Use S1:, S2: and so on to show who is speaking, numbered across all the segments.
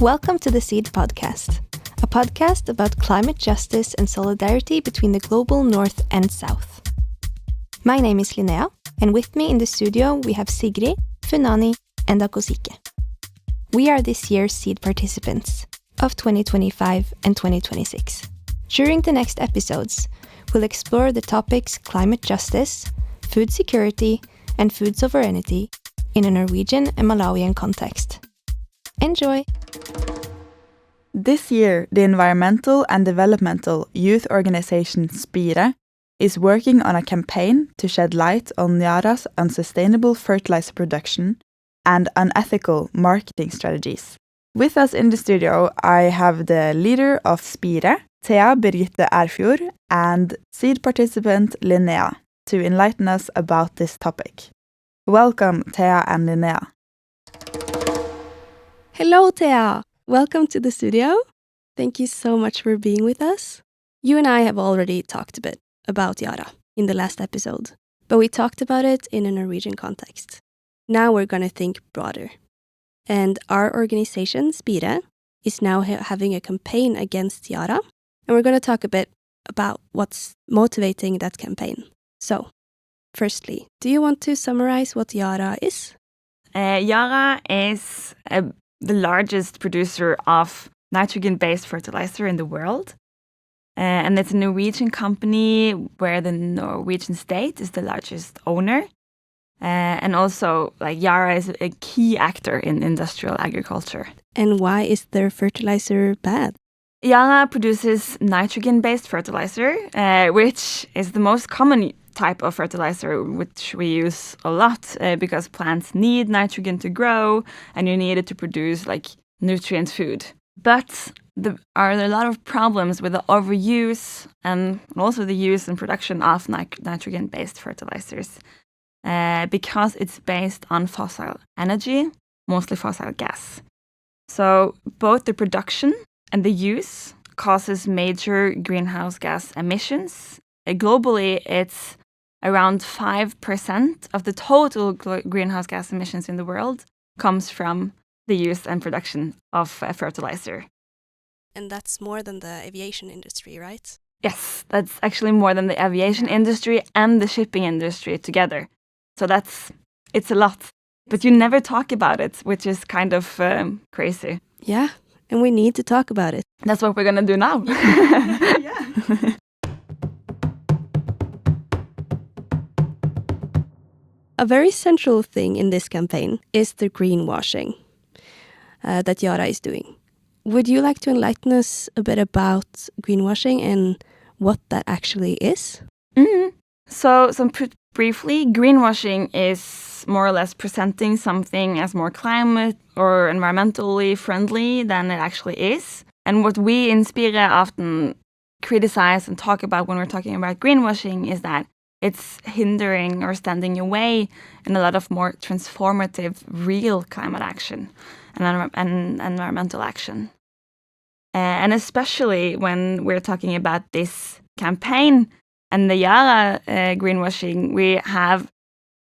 S1: Welcome to the Seed Podcast, a podcast about climate justice and solidarity between the global North and South. My name is Linnea, and with me in the studio we have Sigrid, Funani, and Akuzike. We are this year's Seed participants of 2025 and 2026. During the next episodes, we'll explore the topics climate justice, food security, and food sovereignty in a Norwegian and Malawian context. Enjoy!
S2: This year, the environmental and developmental youth organization Spire is working on a campaign to shed light on Yara's unsustainable fertilizer production and unethical marketing strategies. With us in the studio, I have the leader of Spire, Thea Birgitte Erfjord, and seed participant Linnea to enlighten us about this topic. Welcome, Thea and Linnea.
S1: Hello, Thea! Welcome to the studio. Thank you so much for being with us. You and I have already talked a bit about Yara in the last episode, but we talked about it in a Norwegian context. Now we're going to think broader. And our organization, Spire, is now having a campaign against Yara, and we're going to talk a bit about what's motivating that campaign. So, firstly, do you want to summarize what Yara is?
S3: Yara is the largest producer of nitrogen-based fertilizer in the world. And it's a Norwegian company where the Norwegian state is the largest owner. And also, Yara is a key actor in industrial agriculture.
S1: And why is their fertilizer bad?
S3: Yara produces nitrogen-based fertilizer, which is the most common type of fertilizer which we use a lot because plants need nitrogen to grow and you need it to produce nutrient food. But there are a lot of problems with the overuse and also the use and production of nitrogen-based fertilizers because it's based on fossil energy, mostly fossil gas. So both the production and the use causes major greenhouse gas emissions. Globally, it's around 5% of the total greenhouse gas emissions in the world comes from the use and production of fertilizer.
S1: And that's more than the aviation industry, right?
S3: Yes, that's actually more than the aviation industry and the shipping industry together. So it's a lot. But you never talk about it, which is kind of crazy.
S1: Yeah, and we need to talk about it.
S3: That's what we're going to do now.
S1: Yeah. A very central thing in this campaign is the greenwashing that Yara is doing. Would you like to enlighten us a bit about greenwashing and what that actually is?
S3: Mm-hmm. So briefly, greenwashing is more or less presenting something as more climate or environmentally friendly than it actually is. And what we in Spire often criticize and talk about when we're talking about greenwashing is that it's hindering or standing away in a lot of more transformative, real climate action and environmental action. And especially when we're talking about this campaign and the Yara greenwashing, we have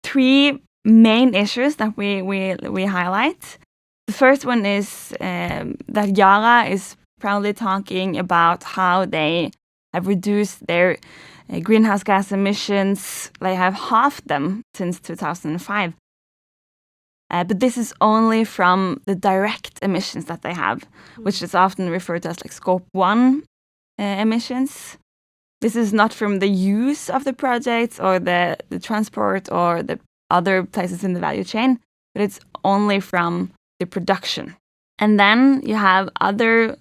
S3: three main issues that we highlight. The first one is that Yara is proudly talking about how they have reduced their greenhouse gas emissions. They have halved them since 2005. But this is only from the direct emissions that they have, which is often referred to as Scope 1 emissions. This is not from the use of the projects or the transport or the other places in the value chain, but it's only from the production. And then you have other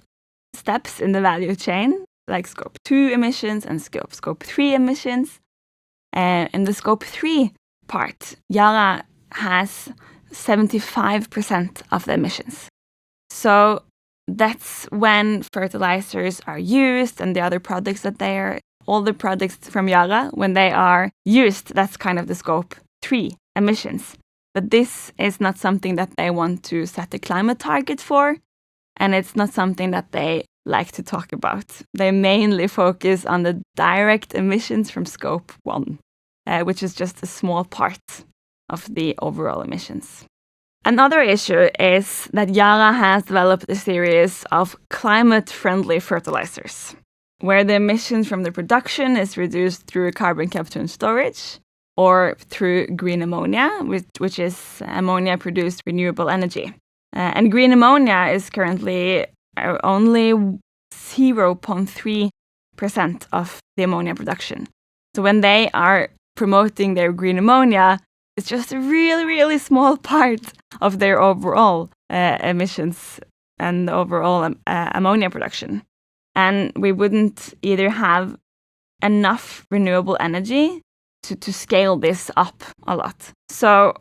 S3: steps in the value chain, like Scope 2 emissions and Scope 3 emissions. In the Scope 3 part, Yara has 75% of the emissions. So that's when fertilizers are used and the other products all the products from Yara, when they are used, that's kind of the Scope 3 emissions. But this is not something that they want to set a climate target for, and it's not something that they like to talk about. They mainly focus on the direct emissions from Scope 1, which is just a small part of the overall emissions. Another issue is that Yara has developed a series of climate-friendly fertilizers, where the emissions from the production is reduced through carbon capture and storage, or through green ammonia, which is ammonia produced renewable energy. And green ammonia is currently only 0.3% of the ammonia production. So when they are promoting their green ammonia, it's just a really, really small part of their overall emissions and overall ammonia production. And we wouldn't either have enough renewable energy to scale this up a lot. So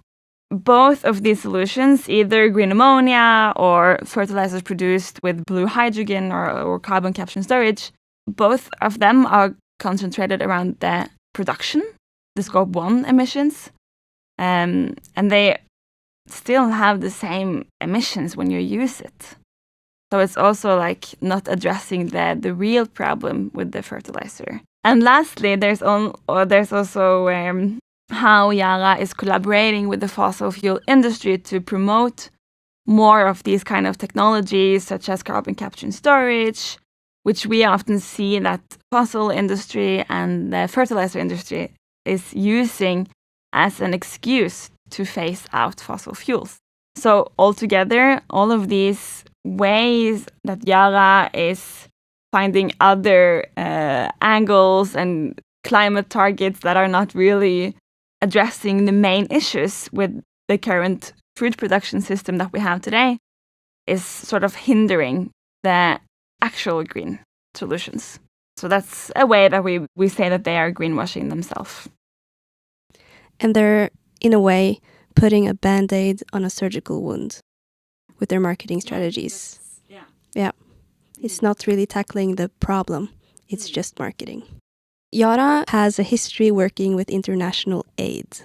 S3: both of these solutions, either green ammonia or fertilizers produced with blue hydrogen or carbon capture and storage, both of them are concentrated around the production, the Scope 1 emissions, and they still have the same emissions when you use it. So it's also like not addressing the real problem with the fertilizer. And lastly, there's also how Yara is collaborating with the fossil fuel industry to promote more of these kind of technologies, such as carbon capture and storage, which we often see that fossil industry and the fertilizer industry is using as an excuse to phase out fossil fuels. So altogether, all of these ways that Yara is finding other angles and climate targets that are not really addressing the main issues with the current food production system that we have today is sort of hindering the actual green solutions. So that's a way that we say that they are greenwashing themselves.
S1: And they're, in a way, putting a Band-Aid on a surgical wound with their marketing strategies. Yeah. It's not really tackling the problem. It's just marketing. Yara has a history working with international aid.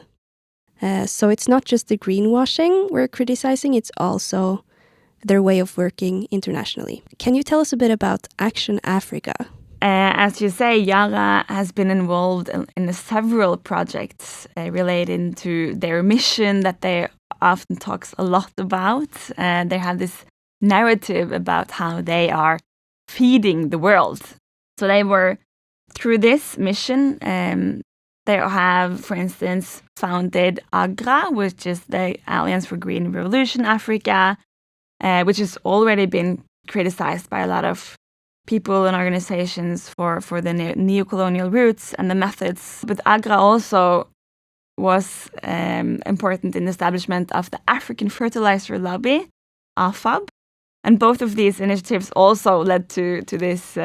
S1: So it's not just the greenwashing we're criticizing, it's also their way of working internationally. Can you tell us a bit about Action Africa?
S3: As you say, Yara has been involved in several projects relating to their mission that they often talks a lot about. They have this narrative about how they are feeding the world. So they were, through this mission, they have, for instance, founded AGRA, which is the Alliance for Green Revolution Africa, which has already been criticized by a lot of people and organizations for the neo-colonial roots and the methods. But AGRA also was important in the establishment of the African Fertilizer Lobby, AFAB. And both of these initiatives also led to this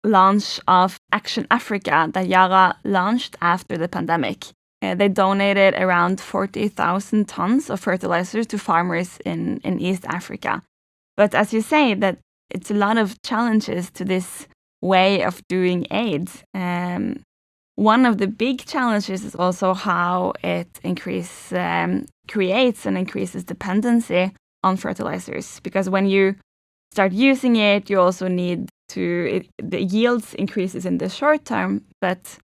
S3: launch of Action Africa that Yara launched after the pandemic. They donated around 40,000 tons of fertilizers to farmers in East Africa. But as you say, that it's a lot of challenges to this way of doing aid. One of the big challenges is also how it creates and increases dependency on fertilizers. Because when you start using it, you also need the yields increases in the short term, but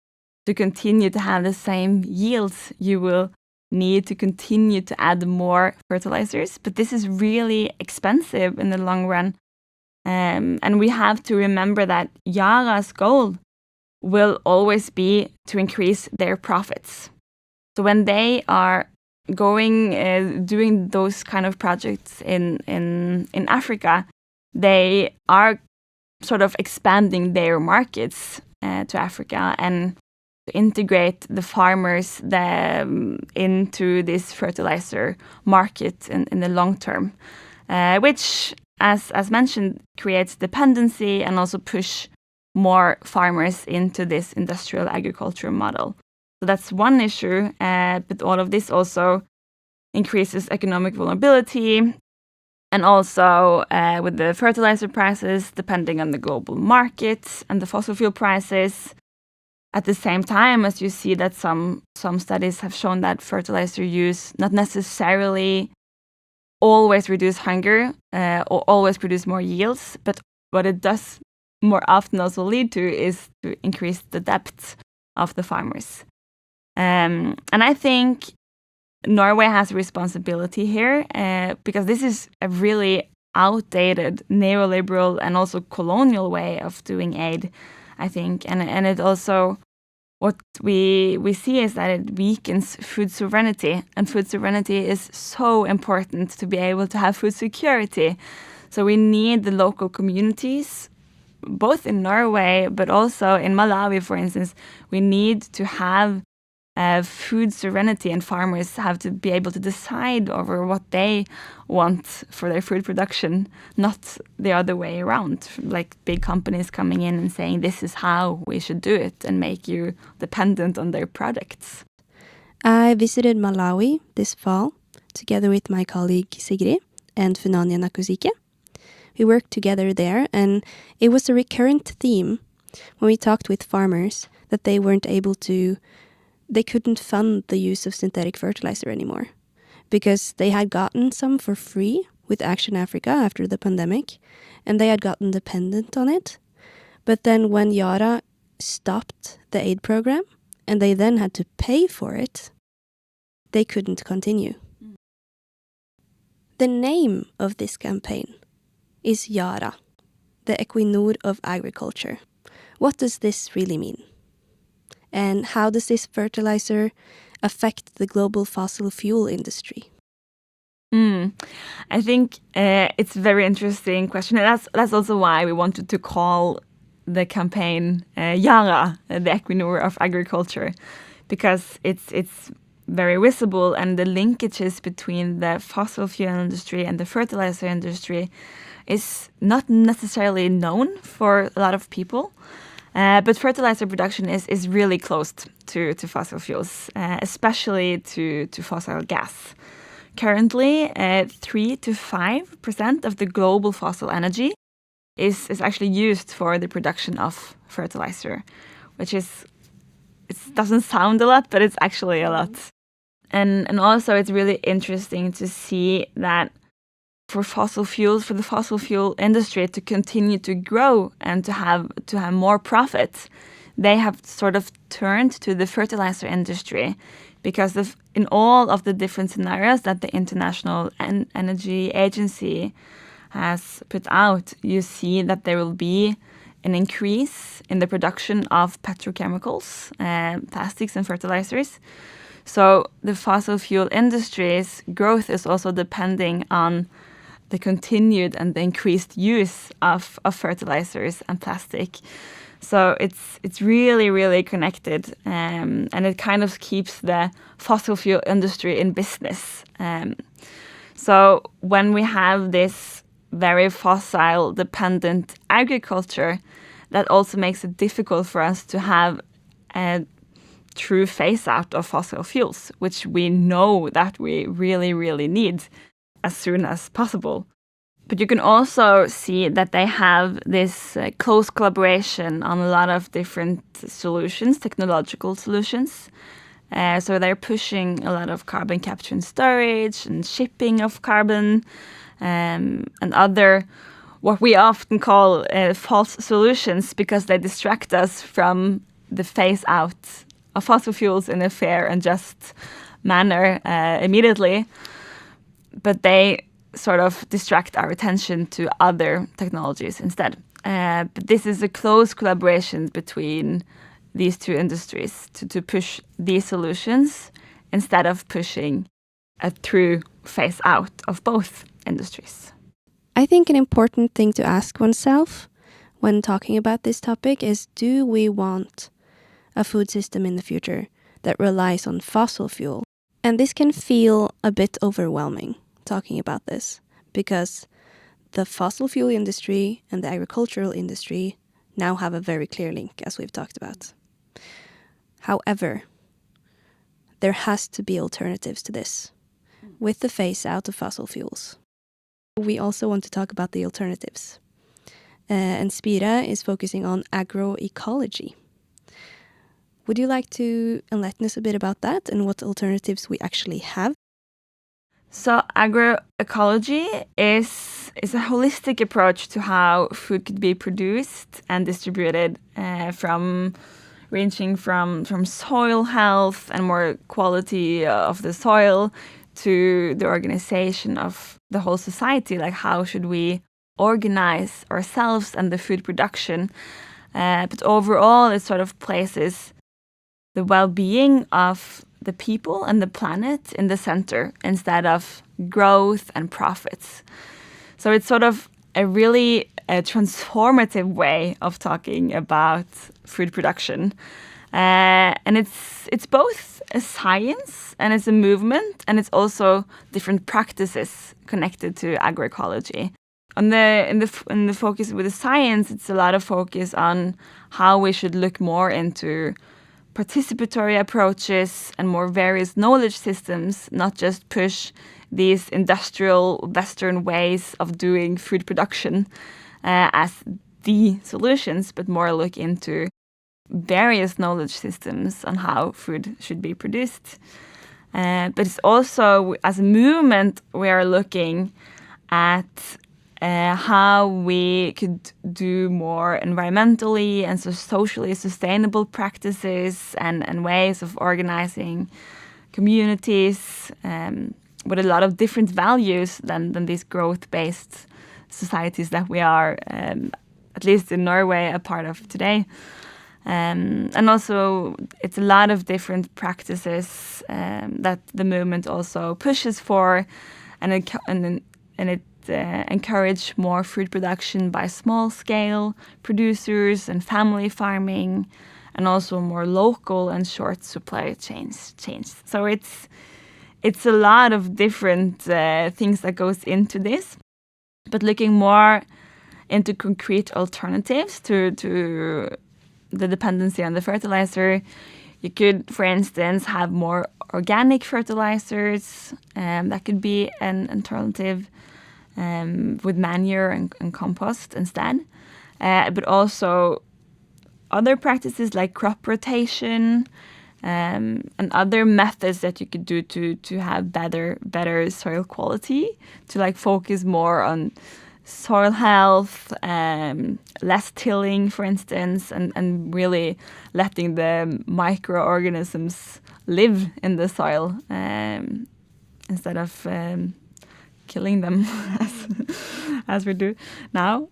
S3: to continue to have the same yields, you will need to continue to add more fertilizers. But this is really expensive in the long run. And we have to remember that Yara's goal will always be to increase their profits. So when they are doing those kind of projects in Africa, they are sort of expanding their markets to Africa and to integrate the farmers into this fertilizer market in the long term, which, as mentioned, creates dependency and also push more farmers into this industrial agriculture model. So that's one issue, but all of this also increases economic vulnerability. And also with the fertilizer prices, depending on the global market and the fossil fuel prices, at the same time as you see that some studies have shown that fertilizer use not necessarily always reduce hunger or always produce more yields, but what it does more often also lead to is to increase the debt of the farmers. And I think Norway has a responsibility here because this is a really outdated neoliberal and also colonial way of doing aid, I think. And it also, what we see is that it weakens food sovereignty, and food sovereignty is so important to be able to have food security. So we need the local communities, both in Norway, but also in Malawi, for instance. We need to have food sovereignty, and farmers have to be able to decide over what they want for their food production, not the other way around, like big companies coming in and saying this is how we should do it and make you dependent on their products.
S1: I visited Malawi this fall together with my colleague Sigrid and Funani and Akuzike. We worked together there, and it was a recurrent theme when we talked with farmers that they couldn't fund the use of synthetic fertilizer anymore because they had gotten some for free with Action Africa after the pandemic, and they had gotten dependent on it. But then when Yara stopped the aid program and they then had to pay for it, they couldn't continue. The name of this campaign is Yara, the Equinor of agriculture. What does this really mean? And how does this fertilizer affect the global fossil fuel industry?
S3: I think it's a very interesting question. And that's also why we wanted to call the campaign Yara, the Equinor of agriculture, because it's very visible, and the linkages between the fossil fuel industry and the fertilizer industry is not necessarily known for a lot of people. But fertilizer production is really close to fossil fuels, especially to fossil gas. Currently, 3 to 5% of the global fossil energy is actually used for the production of fertilizer, which it doesn't sound a lot, but it's actually a lot. And also it's really interesting to see that for the fossil fuel industry to continue to grow and to have more profit, they have sort of turned to the fertilizer industry, because in all of the different scenarios that the International Energy Agency has put out, you see that there will be an increase in the production of petrochemicals, plastics and fertilizers. So the fossil fuel industry's growth is also depending on the continued and the increased use of fertilizers and plastic. So it's really, really connected, and it kind of keeps the fossil fuel industry in business. So when we have this very fossil-dependent agriculture, that also makes it difficult for us to have a true phase-out of fossil fuels, which we know that we really, really need as soon as possible. But you can also see that they have this close collaboration on a lot of different solutions, technological solutions. So they're pushing a lot of carbon capture and storage and shipping of carbon and other, what we often call false solutions, because they distract us from the phase out of fossil fuels in a fair and just manner immediately. But they sort of distract our attention to other technologies instead. But this is a close collaboration between these two industries to push these solutions instead of pushing a true phase out of both industries.
S1: I think an important thing to ask oneself when talking about this topic is, do we want a food system in the future that relies on fossil fuel? And this can feel a bit overwhelming talking about this, because the fossil fuel industry and the agricultural industry now have a very clear link, as we've talked about. However, there has to be alternatives to this with the phase out of fossil fuels. We also want to talk about the alternatives. And Spire is focusing on agroecology. Would you like to enlighten us a bit about that and what alternatives we actually have?
S3: So agroecology is a holistic approach to how food could be produced and distributed from ranging from soil health and more quality of the soil to the organization of the whole society, like how should we organize ourselves and the food production. But overall, it sort of places the well-being of the people and the planet in the center instead of growth and profits. So it's sort of a really transformative way of talking about food production. And it's both a science and it's a movement, and it's also different practices connected to agroecology. In the focus with the science, it's a lot of focus on how we should look more into participatory approaches and more various knowledge systems, not just push these industrial Western ways of doing food production as the solutions, but more look into various knowledge systems on how food should be produced. But it's also, as a movement, we are looking at how we could do more environmentally and socially sustainable practices and ways of organizing communities with a lot of different values than these growth-based societies that we are, at least in Norway, a part of today. And also, it's a lot of different practices that the movement also pushes for, and it encourage more food production by small-scale producers and family farming, and also more local and short supply chains. So it's a lot of different things that goes into this, but looking more into concrete alternatives to the dependency on the fertilizer. You could, for instance, have more organic fertilizers. That could be an alternative with manure and compost instead. But also other practices like crop rotation and other methods that you could do to have better soil quality, to like focus more on soil health, less tilling, for instance, and really letting the microorganisms live in the soil instead of killing them as we do now.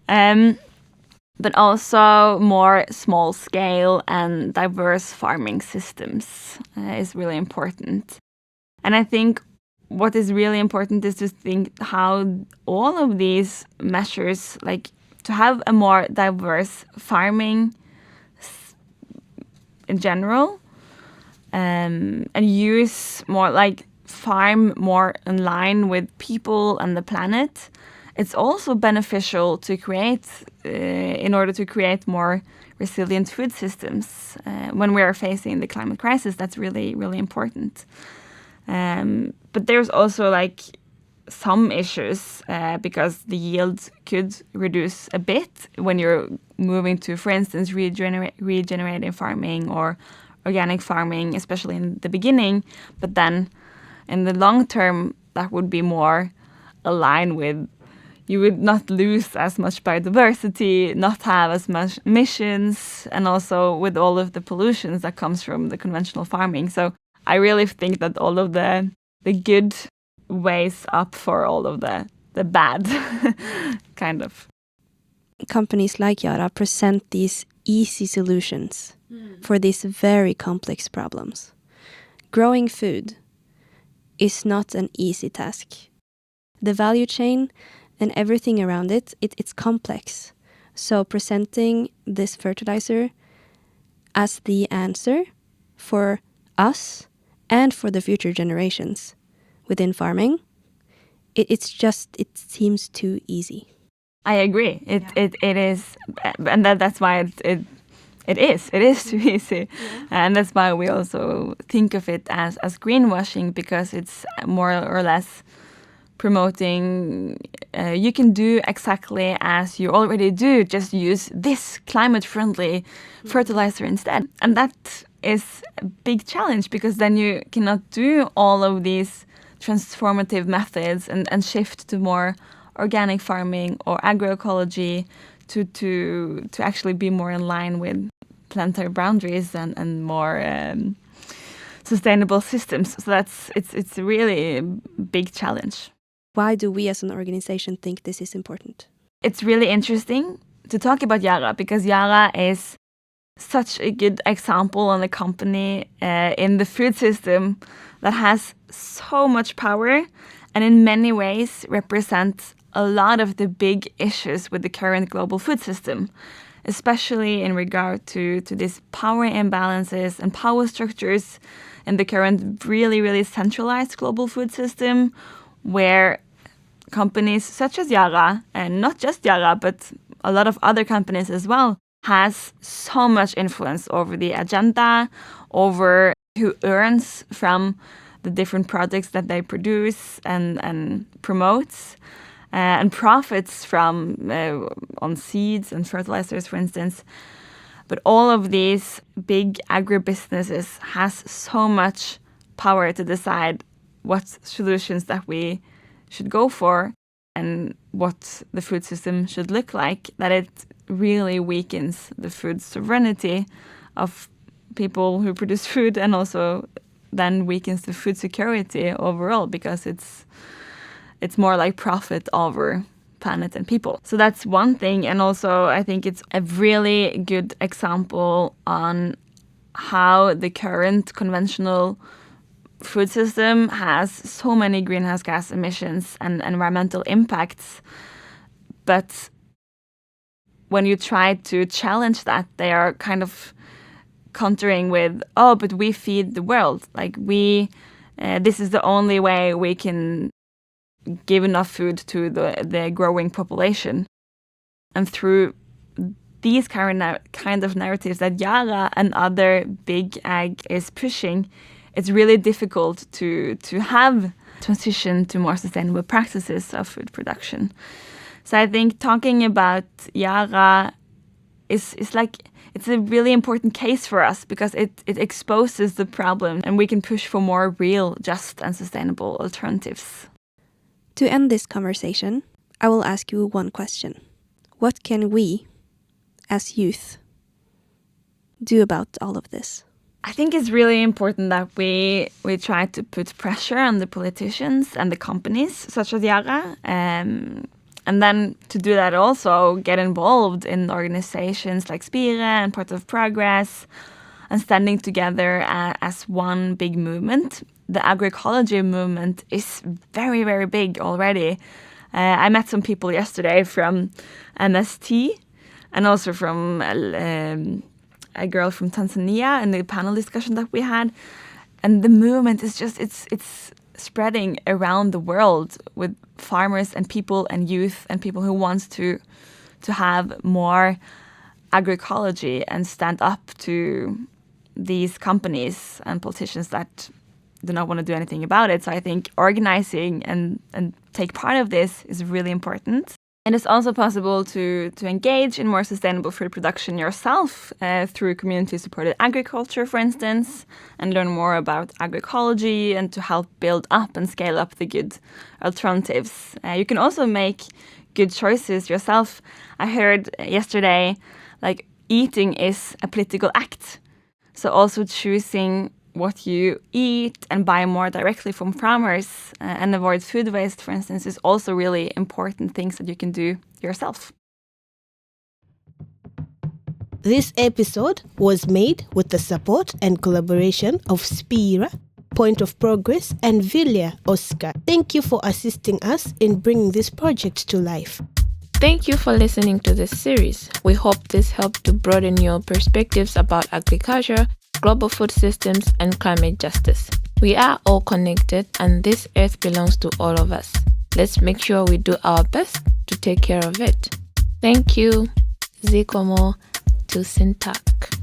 S3: But also more small-scale and diverse farming systems is really important. And I think what is really important is to think how all of these measures, like to have a more diverse farming in general, and use more, like farm more in line with people and the planet. It's also beneficial to create, in order to create more resilient food systems. When we are facing the climate crisis, that's really, really important. But there's also like some issues because the yield could reduce a bit when you're moving to, for instance, regenerative farming or organic farming, especially in the beginning. But then in the long term, that would be more aligned with, you would not lose as much biodiversity, not have as much emissions, and also with all of the pollutions that comes from the conventional farming. So I really think that all of the good weighs up for all of the bad, kind of.
S1: Companies like Yara present these easy solutions for these very complex problems. Growing food is not an easy task. The value chain and everything around it's complex. So presenting this fertilizer as the answer for us and for the future generations within farming, it seems too easy.
S3: I agree. It is, and that's why it is too easy, and that's why we also think of it as greenwashing, because it's more or less promoting you can do exactly as you already do, just use this climate-friendly fertilizer instead. And that is a big challenge, because then you cannot do all of these transformative methods and shift to more organic farming or agroecology to actually be more in line with planetary boundaries and more sustainable systems. So it's a really big challenge.
S1: Why do we as an organization think this is important?
S3: It's really interesting to talk about Yara because Yara is such a good example on a company in the food system that has so much power and in many ways represents a lot of the big issues with the current global food system, especially in regard to these power imbalances and power structures in the current really, really centralized global food system, where companies such as Yara, and not just Yara, but a lot of other companies as well, has so much influence over the agenda, over who earns from the different products that they produce and promotes, and profits from on seeds and fertilizers, for instance. But all of these big agribusinesses has so much power to decide what solutions that we should go for and what the food system should look like, that it really weakens the food sovereignty of people who produce food and also then weakens the food security overall because it's more like profit over planet and people. So that's one thing. And also I think it's a really good example on how the current conventional food system has so many greenhouse gas emissions and environmental impacts. But when you try to challenge that, they are kind of countering with, oh, but we feed the world. Like this is the only way we can give enough food to the growing population. And through these kind of narratives that Yara and other big ag is pushing, it's really difficult to have transition to more sustainable practices of food production. So I think talking about Yara is like, it's a really important case for us because it exposes the problem and we can push for more real, just and sustainable alternatives.
S1: To end this conversation, I will ask you one question. What can we, as youth, do about all of this?
S3: I think it's really important that we try to put pressure on the politicians and the companies, such as Yara, and then to do that also get involved in organizations like Spire and Part of Progress and standing together as one big movement. The agroecology movement is very, very big already. I met some people yesterday from MST and also from a girl from Tanzania in the panel discussion that we had. And the movement is just, it's spreading around the world with farmers and people and youth and people who wants to have more agroecology and stand up to these companies and politicians that do not want to do anything about it. So I think organizing and take part of this is really important. And it's also possible to engage in more sustainable food production yourself through community-supported agriculture, for instance, and learn more about agroecology and to help build up and scale up the good alternatives. You can also make good choices yourself. I heard yesterday, like, eating is a political act. So also choosing what you eat and buy more directly from farmers and avoid food waste, for instance, is also really important things that you can do yourself.
S4: This episode was made with the support and collaboration of Spire, Point of Progress, and Vilja Östgård. Thank you for assisting us in bringing this project to life.
S5: Thank you for listening to this series. We hope this helped to broaden your perspectives about agriculture, global food systems, and climate justice. We are all connected, and this earth belongs to all of us. Let's make sure we do our best to take care of it. Thank you. Zikomo. Tusen tack.